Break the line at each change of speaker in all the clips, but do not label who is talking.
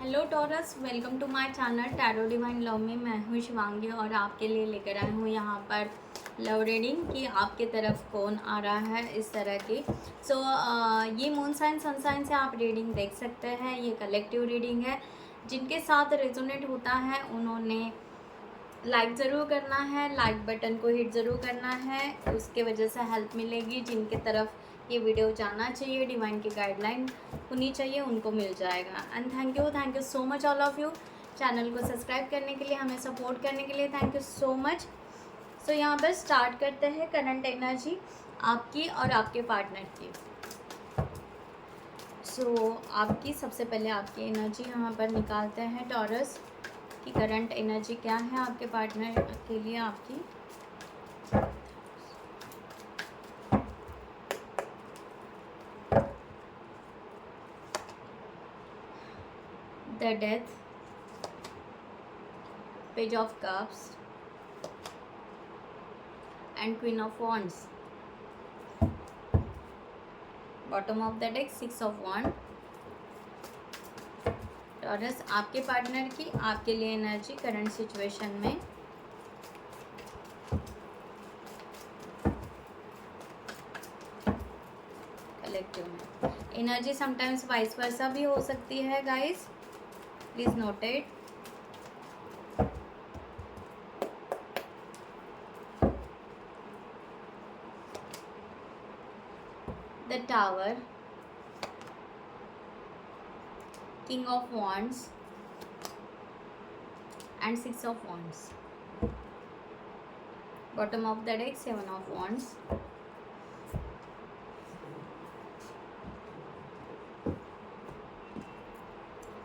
Hello Taurus, welcome to my channel tarot divine love में। मैं हूँ शिवांगी और आपके लिए लेकर आई हूँ यहाँ पर लव रीडिंग कि आपके तरफ कौन आ रहा है इस तरह की। ये मून साइन सन साइन से आप रीडिंग देख सकते हैं। ये कलेक्टिव रीडिंग है। जिनके साथ रेजोनेट होता है उन्होंने लाइक ज़रूर करना है, लाइक बटन को हिट ज़रूर करना है, उसके वजह से हेल्प मिलेगी। जिनके तरफ ये वीडियो जाना चाहिए, डिवाइन की गाइडलाइन होनी चाहिए, उनको मिल जाएगा। And thank you so much all of you channel को सब्सक्राइब करने के लिए, हमें सपोर्ट करने के लिए। Thank you so much. So यहाँ पर स्टार्ट करते हैं करंट एनर्जी आपकी और आपके पार्टनर की। आपकी सबसे पहले आपकी एनर्जी यहाँ पर निकालते हैं टॉरस कि करंट एनर्जी क्या है आपके पार्टनर के लिए आपकी। The death, page of cups and queen of wands. Bottom of the deck, 6 of wand. Taurus आपके पार्टनर की आपके लिए एनर्जी करंट सिचुएशन में। कलेक्टिव में एनर्जी समटाइम्स वाइस वर्सा भी हो सकती है guys, please note it. The tower, king of wands and 6 of wands. Bottom of the deck, 7 of wands.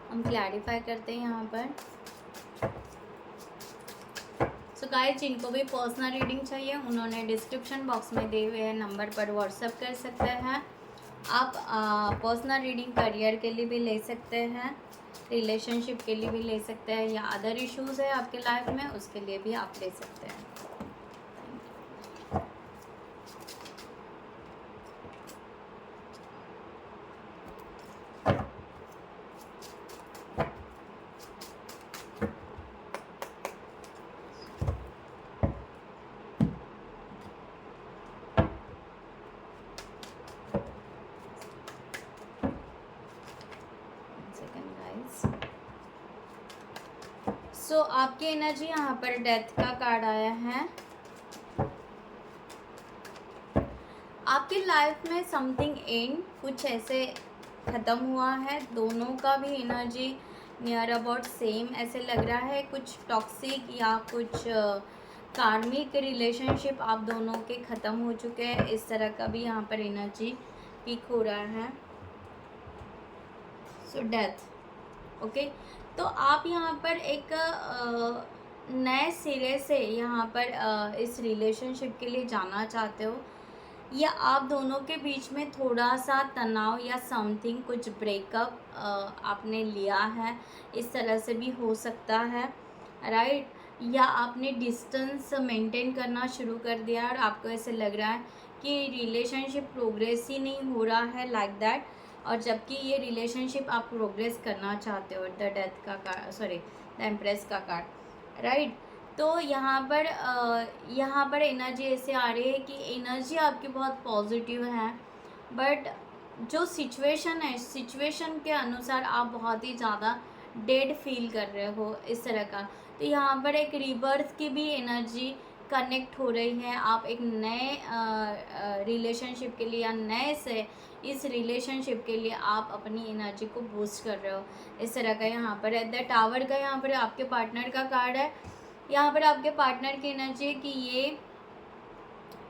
हम क्लैरिफाई करते हैं यहाँ पर। सो गाइस, जिनको भी पर्सनल रीडिंग चाहिए उन्होंने डिस्क्रिप्शन बॉक्स में दिए हुए नंबर पर व्हाट्सएप कर सकते हैं। आप पर्सनल रीडिंग करियर के लिए भी ले सकते हैं, रिलेशनशिप के लिए भी ले सकते हैं, या अदर इश्यूज़ है आपके लाइफ में उसके लिए भी आप ले सकते हैं। आपकी एनर्जी यहाँ पर डेथ का कार्ड आया है। आपकी लाइफ में समथिंग एंड, कुछ ऐसे ख़त्म हुआ है। दोनों का भी एनर्जी नियर अबाउट सेम ऐसे लग रहा है। कुछ टॉक्सिक या कुछ कार्मिक रिलेशनशिप आप दोनों के ख़त्म हो चुके हैं, इस तरह का भी यहाँ पर एनर्जी पीक हो रहा है। So death, okay. तो आप यहाँ पर एक नए सिरे से यहाँ पर इस रिलेशनशिप के लिए जाना चाहते हो, या आप दोनों के बीच में थोड़ा सा तनाव या समथिंग कुछ ब्रेकअप आपने लिया है, इस तरह से भी हो सकता है, राइट। या आपने डिस्टेंस मेंटेन करना शुरू कर दिया और आपको ऐसे लग रहा है कि रिलेशनशिप प्रोग्रेस ही नहीं हो रहा है, लाइक दैट। और जबकि ये रिलेशनशिप आप प्रोग्रेस करना चाहते हो। द डेथ का कार्ड, सॉरी द एम्प्रेस का कार्ड, राइट। तो यहाँ पर एनर्जी ऐसे आ रही है कि एनर्जी आपकी बहुत पॉजिटिव है, बट जो सिचुएशन है, सिचुएशन के अनुसार आप बहुत ही ज़्यादा डेड फील कर रहे हो, इस तरह का। तो यहाँ पर एक रीबर्थ की भी एनर्जी कनेक्ट हो रही है। आप एक नए रिलेशनशिप के लिए या नए से इस रिलेशनशिप के लिए आप अपनी एनर्जी को बूस्ट कर रहे हो, इस तरह का यहाँ पर है। द टावर का यहाँ पर आपके पार्टनर का कार्ड है। यहाँ पर आपके पार्टनर की एनर्जी है कि ये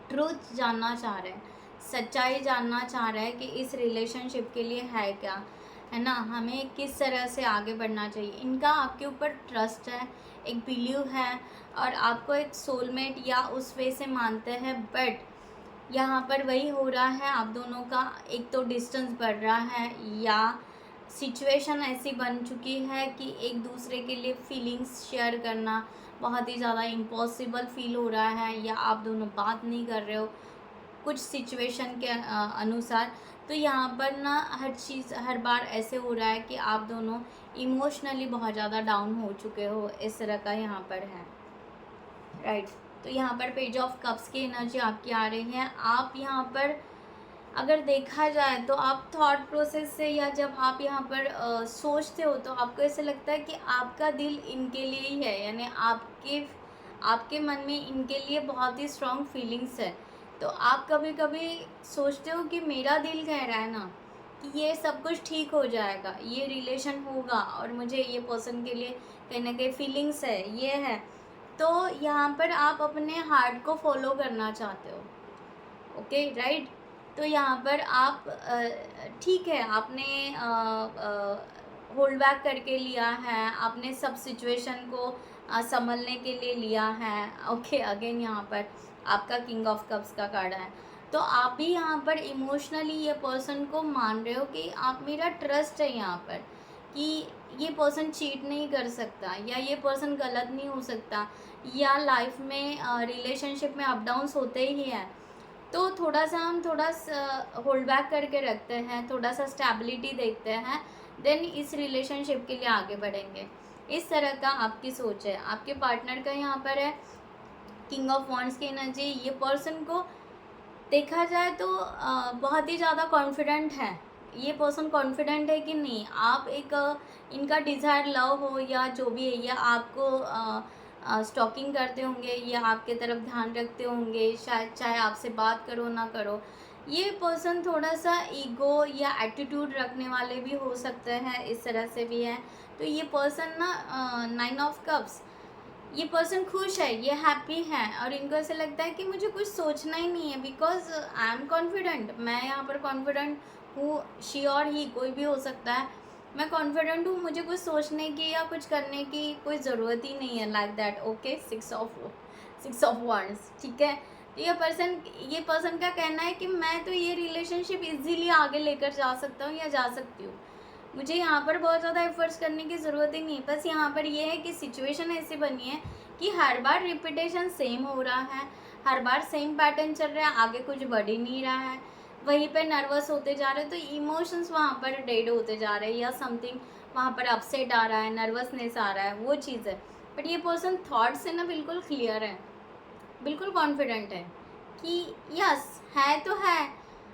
ट्रूथ जानना चाह रहे हैं, सच्चाई जानना चाह रहा है कि इस रिलेशनशिप के लिए है क्या, है ना, हमें किस तरह से आगे बढ़ना चाहिए। इनका आपके ऊपर ट्रस्ट है, एक बिलीव है, और आपको एक सोलमेट या उस वे से मानते हैं। बट यहाँ पर वही हो रहा है, आप दोनों का एक तो डिस्टेंस बढ़ रहा है, या सिचुएशन ऐसी बन चुकी है कि एक दूसरे के लिए फीलिंग्स शेयर करना बहुत ही ज़्यादा इम्पॉसिबल फील हो रहा है, या आप दोनों बात नहीं कर रहे हो कुछ सिचुएशन के अनुसार। तो यहाँ पर ना हर चीज़ हर बार ऐसे हो रहा है कि आप दोनों इमोशनली बहुत ज़्यादा डाउन हो चुके हो, इस तरह का यहाँ पर है, राइट। तो यहाँ पर पेज ऑफ कप्स की एनर्जी आपकी आ रही है। आप यहाँ पर अगर देखा जाए तो आप थॉट प्रोसेस से, या जब आप यहाँ पर सोचते हो तो आपको ऐसे लगता है कि आपका दिल इनके लिए ही है, यानी आपके आपके मन में इनके लिए बहुत ही स्ट्रॉन्ग फीलिंग्स है। तो आप कभी कभी सोचते हो कि मेरा दिल कह रहा है ना कि ये सब कुछ ठीक हो जाएगा, ये रिलेशन होगा, और मुझे ये पर्सन के लिए कहीं ना कहीं फीलिंग्स है, ये है। तो यहाँ पर आप अपने हार्ट को फॉलो करना चाहते हो, ओके, राइट। तो यहाँ पर आप ठीक है, आपने होल्ड बैक करके लिया है, आपने सब सिचुएशन को संभलने के लिए लिया है, ओके। अगेन यहाँ पर आपका किंग ऑफ कप्स का कार्ड है। तो आप भी यहाँ पर इमोशनली ये पर्सन को मान रहे हो कि आप, मेरा ट्रस्ट है यहाँ पर कि ये पर्सन चीट नहीं कर सकता, या ये पर्सन गलत नहीं हो सकता, या लाइफ में रिलेशनशिप में अप डाउन्स होते ही हैं। तो थोड़ा सा हम होल्ड बैक करके रखते हैं, थोड़ा सा स्टेबिलिटी देखते हैं, देन इस रिलेशनशिप के लिए आगे बढ़ेंगे। इस तरह का आपकी सोच है। आपके पार्टनर का यहाँ पर है किंग ऑफ वॉन्ड्स की एनर्जी। ये पर्सन को देखा जाए तो बहुत ही ज़्यादा कॉन्फिडेंट है। ये पर्सन कॉन्फिडेंट है कि नहीं, आप एक इनका डिज़ायर लव हो या जो भी है, या आपको स्टॉकिंग करते होंगे, या आपके तरफ ध्यान रखते होंगे, शायद चाहे आपसे बात करो ना करो। ये पर्सन थोड़ा सा ईगो या एटीट्यूड रखने वाले भी हो सकते हैं, इस तरह से भी है। तो ये पर्सन ना 9 ऑफ कप्स, ये पर्सन खुश है, ये हैप्पी है, और इनको ऐसे लगता है कि मुझे कुछ सोचना ही नहीं है, बिकॉज आई एम कॉन्फिडेंट। मैं यहाँ पर कॉन्फिडेंट हूँ, शी और ही कोई भी हो सकता है। मैं कॉन्फिडेंट हूँ, मुझे कुछ सोचने की या कुछ करने की कोई ज़रूरत ही नहीं है, like that, okay. 6 of wands, ठीक है। तो ये पर्सन का कहना है कि मैं तो ये रिलेशनशिप इजीली आगे लेकर जा सकता हूँ या जा सकती हूँ, मुझे यहाँ पर बहुत ज़्यादा एफर्ट्स करने की ज़रूरत ही नहीं है। बस यहाँ पर ये है कि सिचुएशन ऐसी बनी है कि हर बार रिपीटेशन सेम हो रहा है, हर बार सेम पैटर्न चल रहा है, आगे कुछ बढ़ ही नहीं रहा है, वहीं पे नर्वस होते जा रहे हैं। तो इमोशंस वहाँ पर डेड होते जा रहे हैं, या समथिंग वहाँ पर अपसेट आ रहा है, नर्वसनेस आ रहा है, वो चीज़ है। बट ये पर्सन थॉट से ना बिल्कुल क्लियर है, बिल्कुल कॉन्फिडेंट है कि यस है तो है,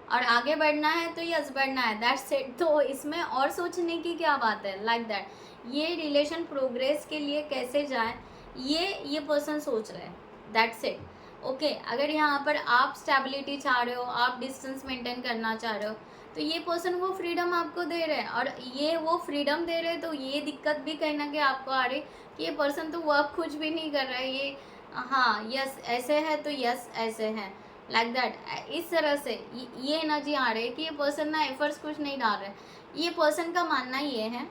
और आगे बढ़ना है तो यस बढ़ना है, दैट्स इट। तो इसमें और सोचने की क्या बात है, लाइक दैट। ये रिलेशन प्रोग्रेस के लिए कैसे जाए, ये पर्सन सोच रहे हैं, दैट्स इट, ओके। अगर यहाँ पर आप स्टेबिलिटी चाह रहे हो, आप डिस्टेंस मेंटेन करना चाह रहे हो, तो ये पर्सन वो फ्रीडम आपको दे रहे हैं, और ये वो फ्रीडम दे रहे हैं। तो ये दिक्कत भी कहीं ना कहीं आपको आ रही कि ये पर्सन तो वर्क कुछ भी नहीं कर रहा है, ये हाँ यस ऐसे है तो यस ऐसे है, लाइक दैट। इस तरह से ये एनर्जी आ रही है कि ये पर्सन ना एफर्ट्स कुछ नहीं डाल रहे। ये पर्सन का मानना ये है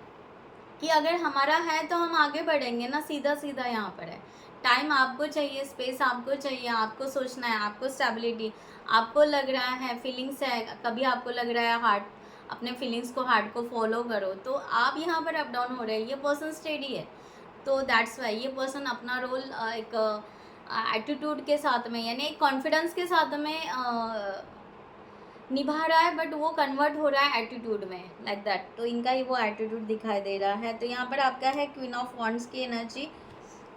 कि अगर हमारा है तो हम आगे बढ़ेंगे ना, सीधा सीधा यहाँ पर है। टाइम आपको चाहिए, स्पेस आपको चाहिए, आपको सोचना है, आपको स्टेबिलिटी, आपको लग रहा है फीलिंग्स है, कभी आपको लग रहा है हार्ट, अपने फीलिंग्स को, हार्ट को फॉलो करो। तो आप यहाँ पर अप डाउन हो रहे हैं, ये पर्सन स्टेडी है। तो दैट्स वाई ये पर्सन अपना रोल एक एटीट्यूड के साथ में, यानी एक कॉन्फिडेंस के साथ में निभा रहा है, बट वो कन्वर्ट हो रहा है एटीट्यूड में, लाइक दैट। तो इनका ही वो एटीट्यूड दिखाई दे रहा है। तो यहाँ पर आपका है क्वीन ऑफ वॉन्ड्स की एनर्जी,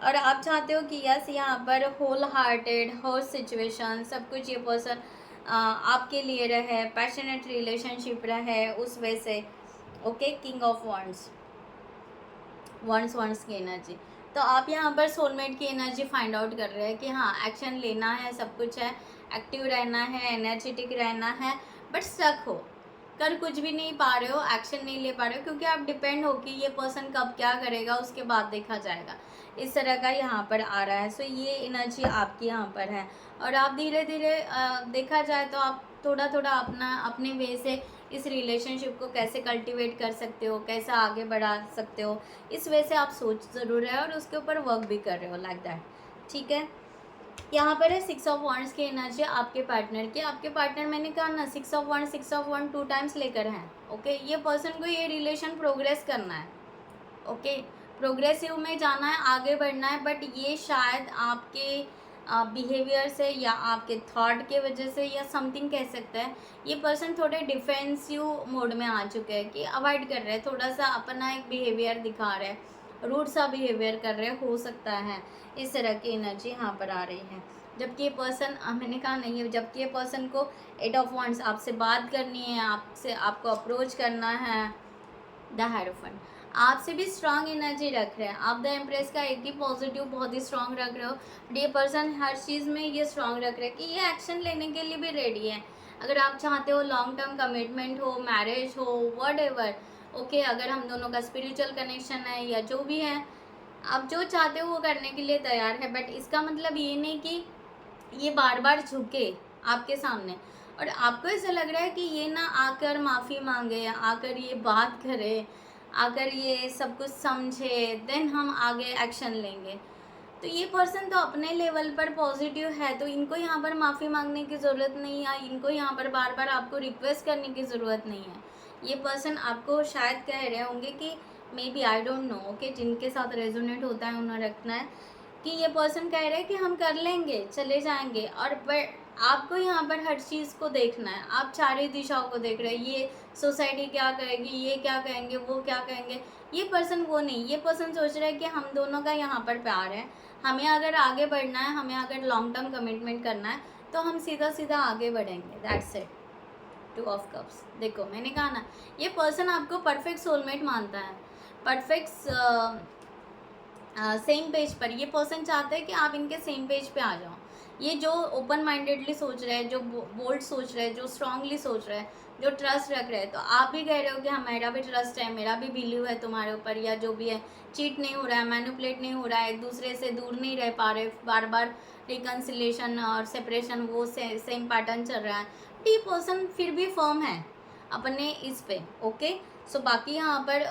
और आप चाहते हो कि यस यहाँ पर होल हार्टेड, हर सिचुएशन, सब कुछ ये पर्सन आपके लिए रहे, पैशनेट रिलेशनशिप रहे उस वे से, okay. King of wands, wands की एनर्जी। तो आप यहाँ पर सोलमेट की एनर्जी फाइंड आउट कर रहे हैं कि हाँ एक्शन लेना है, सब कुछ है, एक्टिव रहना है, एनर्जेटिक रहना है, बट स्टक हो, कर कुछ भी नहीं पा रहे हो, एक्शन नहीं ले पा रहे हो, क्योंकि आप डिपेंड हो कि ये पर्सन कब क्या करेगा, उसके बाद देखा जाएगा, इस तरह का यहाँ पर आ रहा है। सो ये एनर्जी आपकी यहाँ पर है, और आप धीरे धीरे देखा जाए तो आप थोड़ा थोड़ा अपने वे से इस रिलेशनशिप को कैसे कल्टीवेट कर सकते हो, कैसे आगे बढ़ा सकते हो, इस वजह से आप सोच ज़रूर है और उसके ऊपर वर्क भी कर रहे हो, लाइक दैट, ठीक है। यहाँ पर है 6 ऑफ वॉन्ड्स की एनर्जी आपके पार्टनर की। आपके पार्टनर, मैंने कहा ना 6 ऑफ वॉन्ड 2 टाइम्स लेकर हैं, ओके। ये पर्सन को ये रिलेशन प्रोग्रेस करना है, ओके, प्रोग्रेसिव में जाना है, आगे बढ़ना है, बट ये शायद आपके बिहेवियर से या आपके थॉट के वजह से या समथिंग कह सकता है, ये पर्सन थोड़े डिफेंसिव मोड में आ चुके हैं कि अवॉइड कर रहे हैं, थोड़ा सा अपना एक बिहेवियर दिखा रहे हैं, रूड सा बिहेवियर कर रहे हो सकता है, इस तरह की एनर्जी यहाँ पर आ रही है। जबकि ये पर्सन, मैंने कहा नहीं है, जबकि ये पर्सन को 8 ऑफ वांड्स, आपसे बात करनी है, आपको अप्रोच करना है, द हायरोफेंट आपसे भी स्ट्रांग एनर्जी रख रहे हैं। आप द एम्प्रेस का एक ही पॉजिटिव बहुत ही स्ट्रांग रख रहे हो, बट ये पर्सन हर चीज़ में ये स्ट्रांग रख रहे हैं कि ये एक्शन लेने के लिए भी रेडी है। अगर आप चाहते हो लॉन्ग टर्म कमिटमेंट हो, मैरिज हो, व्हाटएवर, ओके, अगर हम दोनों का स्पिरिचुअल कनेक्शन है या जो भी है, आप जो चाहते हो वो करने के लिए तैयार है। बट इसका मतलब ये नहीं कि ये बार बार झुके आपके सामने और आपको ऐसा लग रहा है कि ये ना आकर माफ़ी मांगे, आकर ये बात करे, आकर ये सब कुछ समझे, देन हम आगे एक्शन लेंगे। तो ये पर्सन तो अपने लेवल पर पॉजिटिव है, तो इनको यहाँ पर माफ़ी मांगने की ज़रूरत नहीं है, इनको यहाँ पर बार बार आपको रिक्वेस्ट करने की ज़रूरत नहीं है। ये पर्सन आपको शायद कह रहे होंगे कि may be, I don't know, okay, जिनके साथ रेजोनेट होता है उन्हें रखना है कि ये पर्सन कह रहे हैं कि हम कर लेंगे, चले जाएंगे, और बट आपको यहाँ पर हर चीज़ को देखना है। आप चारों दिशाओं को देख रहे हैं, ये सोसाइटी क्या कहेगी, ये क्या कहेंगे, वो क्या कहेंगे। ये पर्सन वो नहीं, ये पर्सन सोच रहा है कि हम दोनों का यहाँ पर प्यार है, हमें अगर आगे बढ़ना है, हमें अगर लॉन्ग टर्म कमिटमेंट करना है, तो हम सीधा सीधा आगे बढ़ेंगे, दैट्स इट। 2 ऑफ कप्स, देखो मैंने कहा ना, ये पर्सन आपको परफेक्ट सोलमेट मानता है, परफेक्ट सेम पेज पर। ये पर्सन चाहता है कि आप इनके सेम पेज पे आ जाओ। ये जो ओपन माइंडेडली सोच रहे हैं, जो बोल्ड सोच रहे हैं, जो स्ट्रांगली सोच रहे हैं, जो ट्रस्ट रख रहे हैं, तो आप भी कह रहे हो कि हाँ मेरा भी ट्रस्ट है, मेरा भी बिलीव है तुम्हारे ऊपर, या जो भी है, चीट नहीं हो रहा है, मैनिपुलेट नहीं हो रहा है, एक दूसरे से दूर नहीं रह पा रहे, बार बार रिकन्सिलेशन और सेपरेशन वो सेम पैटर्न चल रहा है। बट ये पर्सन फिर भी फर्म है अपने इस पे, ओके। सो बाकी यहाँ पर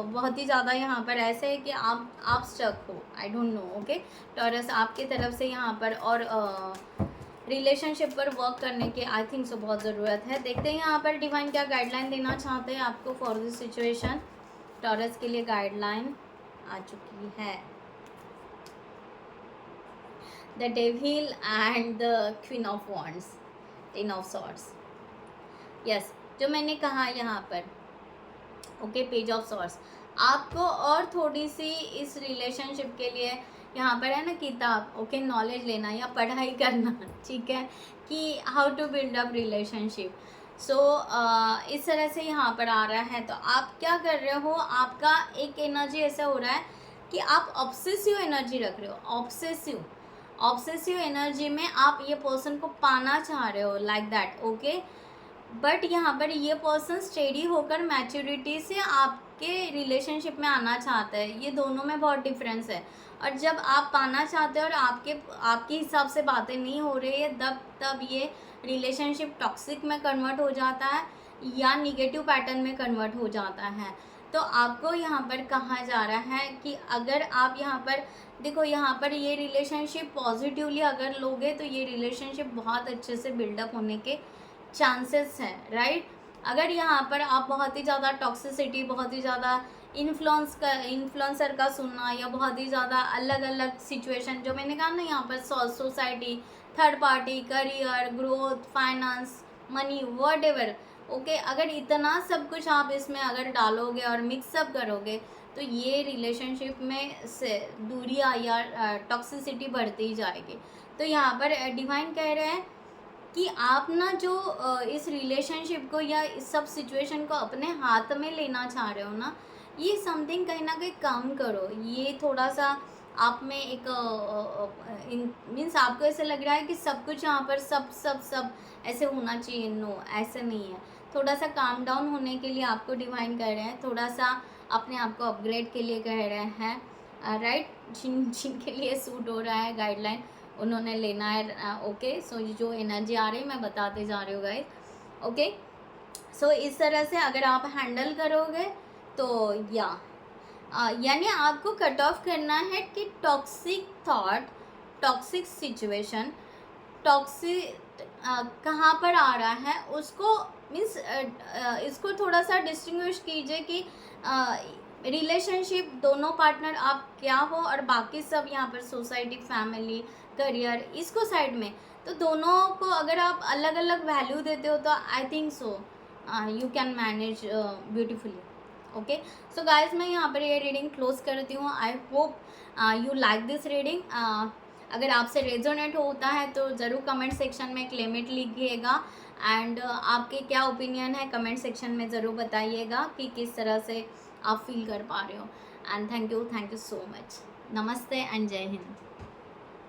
बहुत ही ज़्यादा यहाँ पर ऐसे है कि आप स्टक हो, I don't know, okay. Taurus आपकी तरफ से यहाँ पर और रिलेशनशिप पर वर्क करने की आई थिंक सो बहुत ज़रूरत है। देखते हैं यहाँ पर डिवाइन क्या गाइडलाइन देना चाहते हैं आपको फॉर दिस सिचुएशन। टॉरस के लिए गाइडलाइन आ चुकी है, the devil and the queen of wands, 10 of swords. Yes, जो मैंने कहा यहाँ पर, ओके, पेज ऑफ सॉर्ड्स। आपको और थोड़ी सी इस रिलेशनशिप के लिए यहाँ पर है ना किताब, ओके, नॉलेज लेना या पढ़ाई करना, ठीक है, कि how to build up relationship. So इस तरह से यहाँ पर आ रहा है। तो आप क्या कर रहे हो, आपका एक एनर्जी ऐसा हो रहा है कि आप ऑब्सेसिव एनर्जी रख रहे हो, ऑब्सेसिव एनर्जी में आप ये पर्सन को पाना चाह रहे हो, लाइक दैट, ओके। बट यहाँ पर ये पर्सन स्टेडी होकर मैच्योरिटी से आपके रिलेशनशिप में आना चाहता है। ये दोनों में बहुत डिफरेंस है। और जब आप पाना चाहते हो और आपके हिसाब से बातें नहीं हो रही है, तब ये रिलेशनशिप टॉक्सिक में कन्वर्ट हो जाता है या निगेटिव पैटर्न में कन्वर्ट हो जाता है। तो आपको यहाँ पर कहा जा रहा है कि अगर आप यहाँ पर देखो, यहाँ पर ये रिलेशनशिप पॉजिटिवली अगर लोगे तो ये रिलेशनशिप बहुत अच्छे से बिल्डअप होने के चांसेस हैं, राइट। अगर यहाँ पर आप बहुत ही ज़्यादा टॉक्सिसिटी, बहुत ही ज़्यादा इन्फ्लुएंसर का सुनना, या बहुत ही ज़्यादा अलग अलग सिचुएशन, जो मैंने कहा ना यहाँ पर society, third party, career, growth, finance, money, whatever, okay, अगर इतना सब कुछ आप इसमें अगर डालोगे और मिक्सअप करोगे, तो ये रिलेशनशिप में से दूरियाँ या टॉक्सिसिटी बढ़ती ही जाएगी। तो यहाँ पर डिवाइन कह रहे हैं कि आप ना जो इस रिलेशनशिप को या इस सब सिचुएशन को अपने हाथ में लेना चाह रहे हो ना, ये समथिंग कहीं ना कहीं कम करो। ये थोड़ा सा आप में एक मीन्स आपको ऐसे लग रहा है कि सब कुछ यहाँ पर सब सब सब ऐसे होना चाहिए, नो, ऐसे नहीं है। थोड़ा सा काम डाउन होने के लिए आपको डिवाइन कह रहे हैं, थोड़ा सा अपने आप को अपग्रेड के लिए कह रहे हैं, राइट। जिनके लिए सूट हो रहा है गाइडलाइन उन्होंने लेना है, ओके। सो जो एनर्जी आ रही है मैं बताते जा रही हूँ गाइस, ओके। सो इस तरह से अगर आप हैंडल करोगे तो यानी आपको कट ऑफ करना है कि toxic thought, toxic situation, toxic कहाँ पर आ रहा है उसको मीन्स इसको थोड़ा सा डिस्टिंग्विश कीजिए कि रिलेशनशिप दोनों पार्टनर आप क्या हो और बाकी सब यहाँ पर सोसाइटी, फैमिली, करियर, इसको साइड में, तो दोनों को अगर आप अलग अलग वैल्यू देते हो तो I think so you can manage beautifully. Okay, so guys मैं यहाँ पर ये रीडिंग क्लोज करती हूँ। I hope you like this reading. अगर आपसे रेजोनेट होता है तो ज़रूर कमेंट सेक्शन में क्लेमेट लिखिएगा, एंड आपके क्या ओपिनियन है कमेंट सेक्शन में ज़रूर बताइएगा कि किस तरह से आप फील कर पा रहे हो। And thank you so much. नमस्ते एंड जय हिंद।